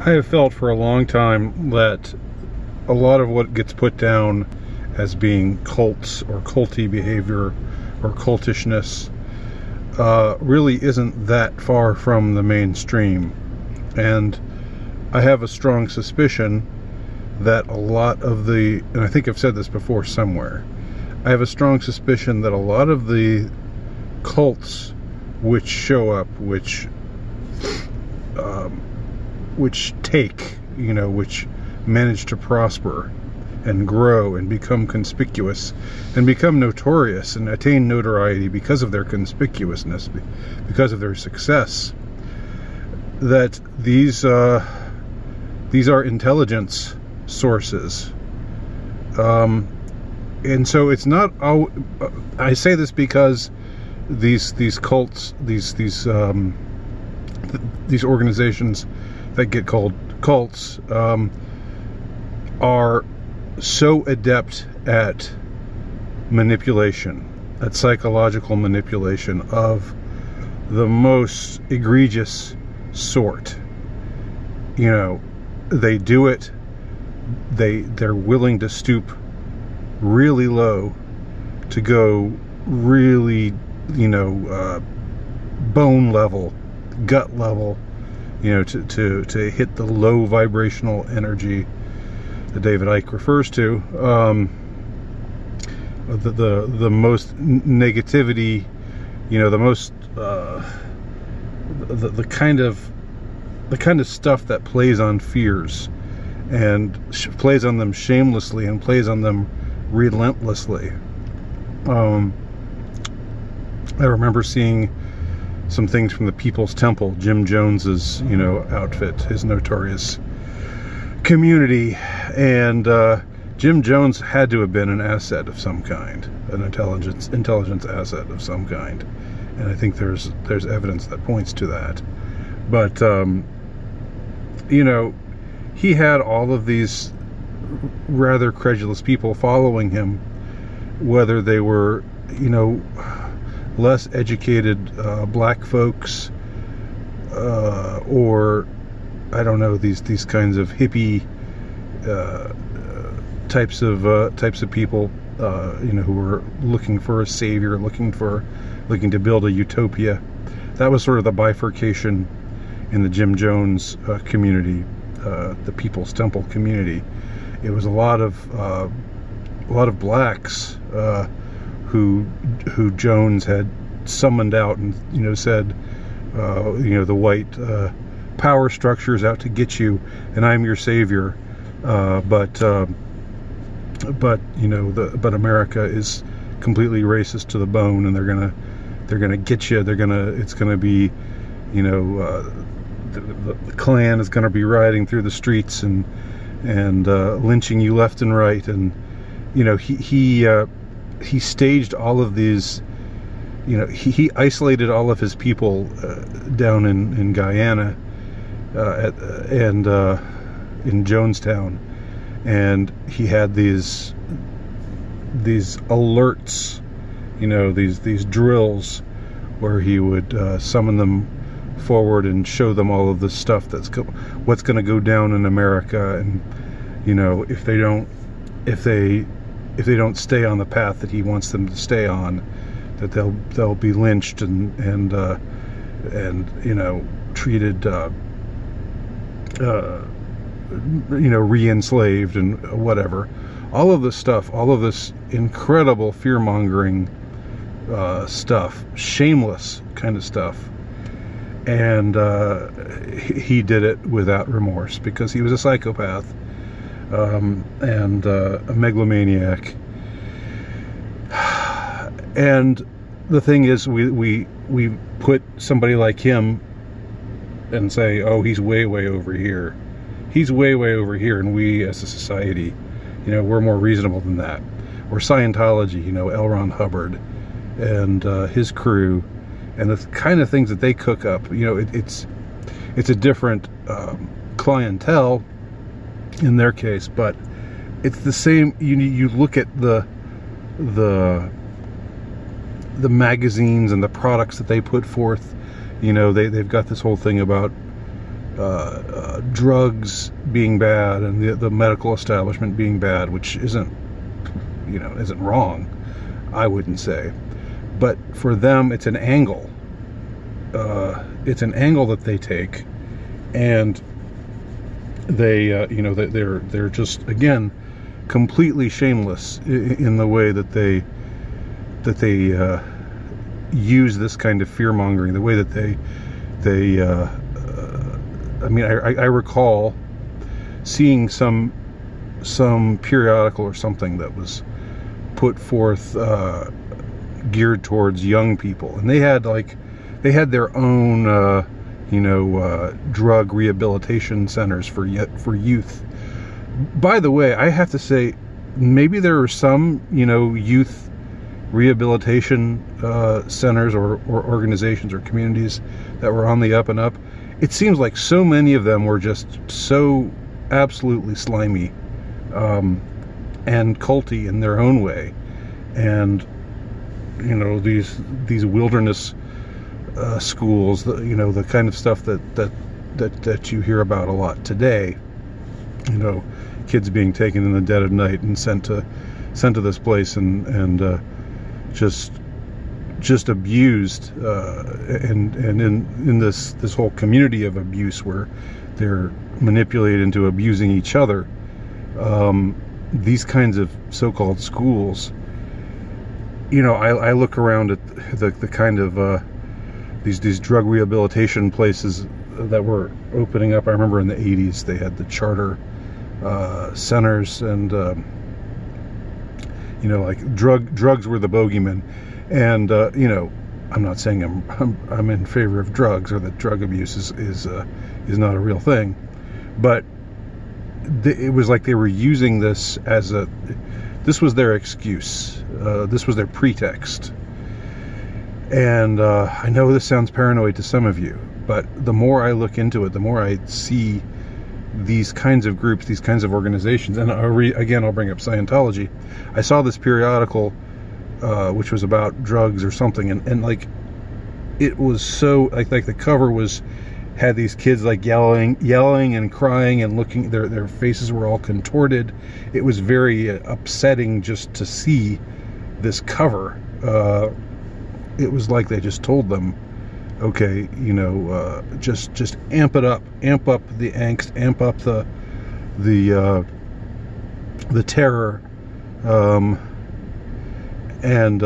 I have felt for a long time that a lot of what gets put down as being cults or culty behavior or cultishness really isn't that far from the mainstream. And I have a strong suspicion that a lot of the, and I think I've said this before somewhere, I have a strong suspicion that a lot of the cults which show up, which take, which manage to prosper and grow and become conspicuous and become notorious and attain notoriety because of their conspicuousness, because of their success, that these are intelligence sources. And so it's not, I say this because these cults, these organizations that get called cults are so adept at manipulation, at psychological manipulation of the most egregious sort. They do it, they're willing to stoop really low to go really, bone level, gut level, to hit the low vibrational energy that David Icke refers to, the most negativity, the most the kind of stuff that plays on fears and plays on them shamelessly and plays on them relentlessly. I remember seeing some things from the People's Temple, Jim Jones's, outfit, his notorious community, and Jim Jones had to have been an asset of some kind, an intelligence asset of some kind, and I think there's evidence that points to that. But he had all of these rather credulous people following him, whether they were, less educated black folks, or I don't know, these kinds of hippie types of people, who were looking for a savior, looking to build a utopia. That was sort of the bifurcation in the Jim Jones community, the People's Temple community. It was a lot of blacks who Jones had summoned out and said, the white power structure is out to get you, and I'm your savior. But America is completely racist to the bone, and they're gonna get you. It's gonna be, the Klan is gonna be riding through the streets and lynching you left and right. And he staged all of these. He isolated all of his people down in Guyana and in Jonestown, and he had these alerts, these drills where he would summon them forward and show them all of the stuff what's going to go down in America, and if they don't stay on the path that he wants them to stay on, that they'll be lynched and treated, re-enslaved and whatever. All of this stuff, all of this incredible fear-mongering stuff, shameless kind of stuff. And he did it without remorse because he was a psychopath and a megalomaniac. And the thing is, we put somebody like him and say, oh, he's way over here. He's way over here, and we as a society, we're more reasonable than that. Or Scientology, L. Ron Hubbard and his crew, and the kind of things that they cook up. It's a different clientele in their case, but it's the same. You look at the magazines and the products that they put forth. They've got this whole thing about drugs being bad and the medical establishment being bad, which isn't wrong, I wouldn't say. But for them, it's an angle. It's an angle that they take, and they, they're just, again, completely shameless in the way that they use this kind of fear mongering. The way that I recall seeing some periodical or something that was put forth geared towards young people, and they had their own drug rehabilitation centers for youth. By the way, I have to say, maybe there are some youth rehabilitation centers or organizations or communities that were on the up and up. It seems like so many of them were just so absolutely slimy and culty in their own way, and these wilderness schools, the kind of stuff that you hear about a lot today. Kids being taken in the dead of night and sent to this place and just abused, and in this whole community of abuse where they're manipulated into abusing each other. These kinds of so-called schools, I look around at the kind of these drug rehabilitation places that were opening up. I remember in the 80s they had the charter centers, and like drugs were the bogeyman. And I'm not saying I'm in favor of drugs or that drug abuse is not a real thing, but it was like they were using this as this was their excuse, this was their pretext. And I know this sounds paranoid to some of you, but the more I look into it, the more I see these kinds of groups, these kinds of organizations. And again, I'll bring up Scientology. I saw this periodical which was about drugs or something, and like it was so like the cover had these kids like yelling and crying and looking, their faces were all contorted. It was very upsetting just to see this cover. It was like they just told them, okay, just amp it up, amp up the angst, amp up the terror, and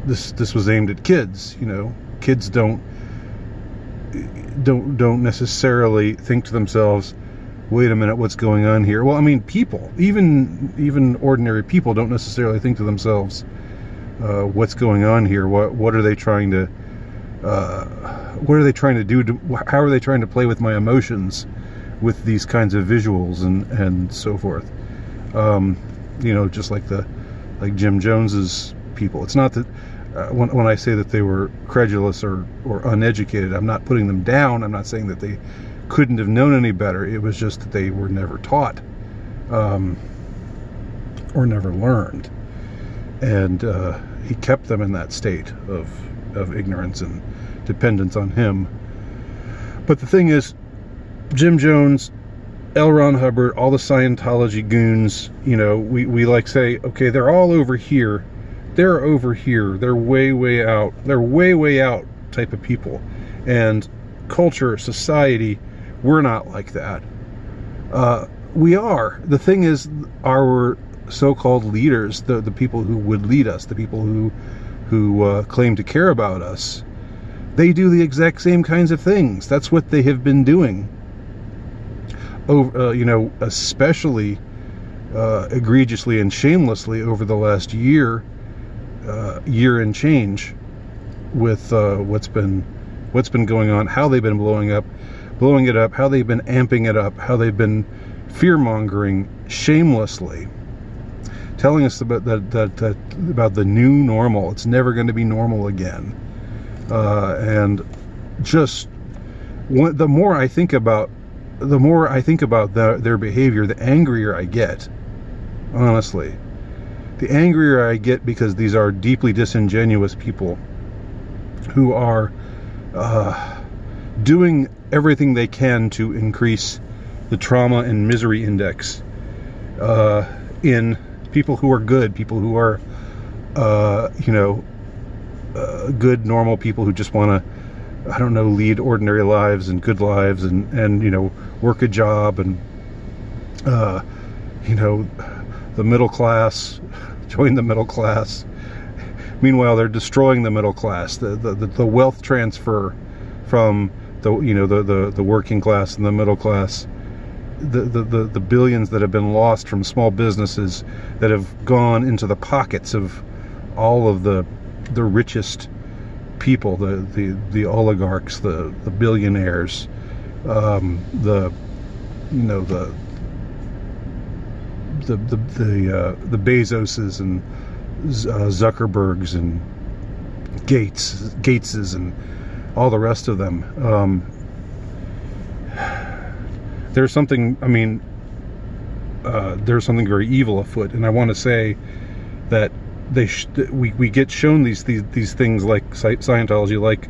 this was aimed at kids. Kids don't necessarily think to themselves, wait a minute, what's going on here? Well, I mean, people, even ordinary people, don't necessarily think to themselves, what's going on here? What are they trying to do? How are they trying to play with my emotions with these kinds of visuals and so forth? Just like Jim Jones's people. It's not that when I say that they were credulous or uneducated, I'm not putting them down. I'm not saying that they couldn't have known any better. It was just that they were never taught, or never learned, and he kept them in that state of ignorance and dependence on him. But the thing is, Jim Jones, L. Ron Hubbard, all the Scientology goons, we like say, okay, they're all over here. They're over here. They're way out. They're way out type of people. And culture, society, we're not like that. We are. The thing is, our so-called leaders, the people who would lead us, the people who claim to care about us, they do the exact same kinds of things. That's what they have been doing. Especially egregiously and shamelessly over the last year and change, with what's been going on, how they've been blowing it up, how they've been amping it up, how they've been fear-mongering shamelessly, telling us about the new normal. It's never going to be normal again, and just the more I think about their behavior, the angrier I get. Honestly, the angrier I get, because these are deeply disingenuous people who are doing everything they can to increase the trauma and misery index in people who are good, people who are, good, normal people who just want to, I don't know, lead ordinary lives and good lives and work a job and, the middle class, join the middle class. Meanwhile, they're destroying the middle class. The wealth transfer from the working class and the middle class, the billions that have been lost from small businesses that have gone into the pockets of all of the richest people, the oligarchs, the billionaires, the Bezoses and Zuckerbergs and Gateses and all the rest of them. There's something, there's something very evil afoot, and I want to say that we get shown these things like Scientology, like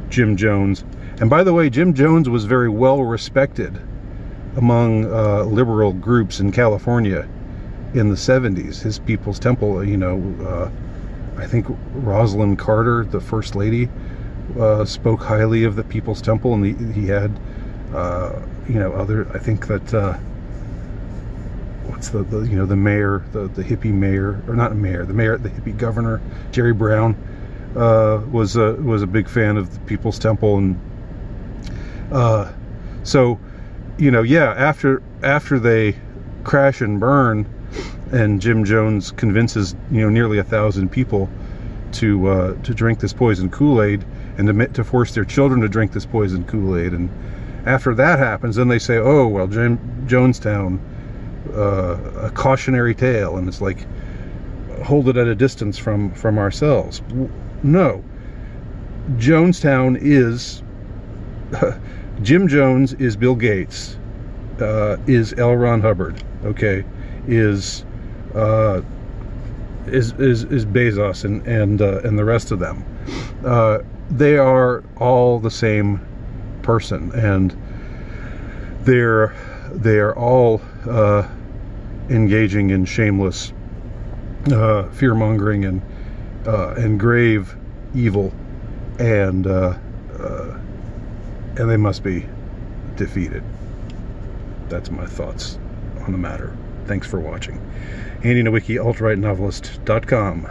Jim Jones. And by the way, Jim Jones was very well respected among liberal groups in California in the 70s. His People's Temple, I think Rosalind Carter, the First Lady, spoke highly of the People's Temple, and he had other, I think that what's the mayor, the hippie mayor, or not mayor, the hippie governor, Jerry Brown, was a big fan of the People's Temple. And so after they crash and burn, and Jim Jones convinces nearly 1,000 people to drink this poison Kool-Aid, and to force their children to drink this poison Kool-Aid, and after that happens, then they say, oh well, Jonestown, a cautionary tale, and it's like, hold it at a distance from ourselves. No, Jonestown is Jim Jones is Bill Gates, is L. Ron Hubbard, okay, is Bezos and the rest of them. They are all the same person, and they are all engaging in shameless fear-mongering and grave evil, and they must be defeated. That's my thoughts on the matter. Thanks for watching. Andy Nowicki, AltRightNovelist.com.